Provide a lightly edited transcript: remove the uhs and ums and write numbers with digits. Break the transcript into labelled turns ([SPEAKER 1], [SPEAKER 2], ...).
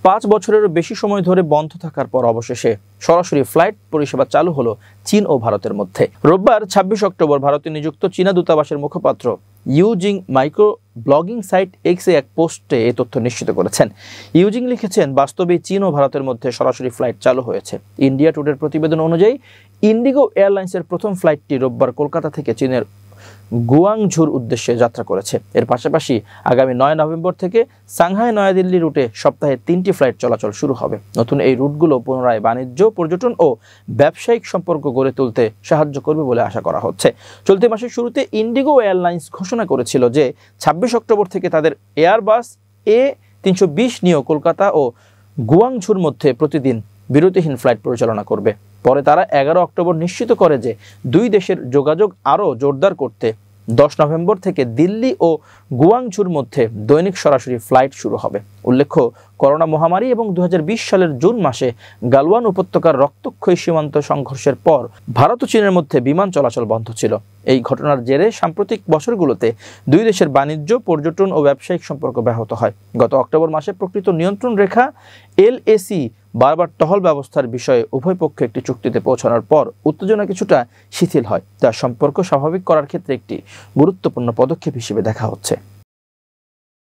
[SPEAKER 1] 5 বছরেরও বেশি সময় ধরে বন্ধ থাকার পর অবশেষে সরাসরি ফ্লাইট পরিষেবা চালু হলো চীন ও ভারতের মধ্যে। রোববার 26 অক্টোবর ভারতে নিযুক্ত চীনা দূতাবাসের মুখপাত্র ইউজিং মাইক্রো ব্লগিং সাইট এক্সে এক পোস্টে এই তথ্য নিশ্চিত করেছেন। ইউজিং লিখেছেন, বাস্তবে চীন ও ভারতের মধ্যে সরাসরি ফ্লাইট চালু হয়েছে। ইন্ডিয়া টুডের প্রতিবেদন অনুযায়ী ইন্ডিগো এয়ারলাইন্সের প্রথম ফ্লাইটটি রোববার কলকাতা থেকে চীনের গুয়াংঝুর উদ্দেশ্যে যাত্রা করেছে। এর পাশাপাশি আগামী 9 নভেম্বর থেকে সাংহাই নয়াদিল্লি রুটে সপ্তাহে 3টি ফ্লাইট চলাচল শুরু হবে। নতুন এই রুটগুলো পুনরায় বাণিজ্য, পর্যটন ও ব্যবসায়িক সম্পর্ক গড়ে তুলতে সাহায্য করবে বলে আশা করা হচ্ছে। চলতি মাসের শুরুতে ইন্ডিগো এয়ারলাইন্স ঘোষণা করেছিল যে 26 অক্টোবর থেকে তাদের এয়ারবাস A320 নিয়েও কলকাতা ও গুয়াংঝুর মধ্যে প্রতিদিন বিরতিহীন ফ্লাইট পরিচালনা করবে। পরে তারা 11 অক্টোবর নিশ্চিত করে যে দুই দেশের যোগাযোগ আরও জোরদার করতে 10 নভেম্বর থেকে দিল্লি ও গুয়াংঝুর মধ্যে দৈনিক সরাসরি ফ্লাইট শুরু হবে। উল্লেখ্য, করোনা মহামারী এবং 2020 সালের জুন মাসে গালওয়ান উপত্যকার রক্তক্ষয়ী সীমান্ত সংঘর্ষের পর ভারত ও চীনের মধ্যে বিমান চলাচল বন্ধ ছিল। এই ঘটনার জেরে সাম্প্রতিক বছরগুলোতে দুই দেশের বাণিজ্য, পর্যটন ও ব্যবসায়িক সম্পর্ক ব্যাহত হয়। গত অক্টোবর মাসে প্রকৃত নিয়ন্ত্রণ রেখা LAC বারবার টহল ব্যবস্থার বিষয়ে উভয় পক্ষ একটি চুক্তিতে পৌঁছানোর পর উত্তেজনা কিছুটা শিথিল হয়, যা সম্পর্ক স্বাভাবিক করার ক্ষেত্রে একটি গুরুত্বপূর্ণ পদক্ষেপ হিসেবে দেখা হচ্ছে।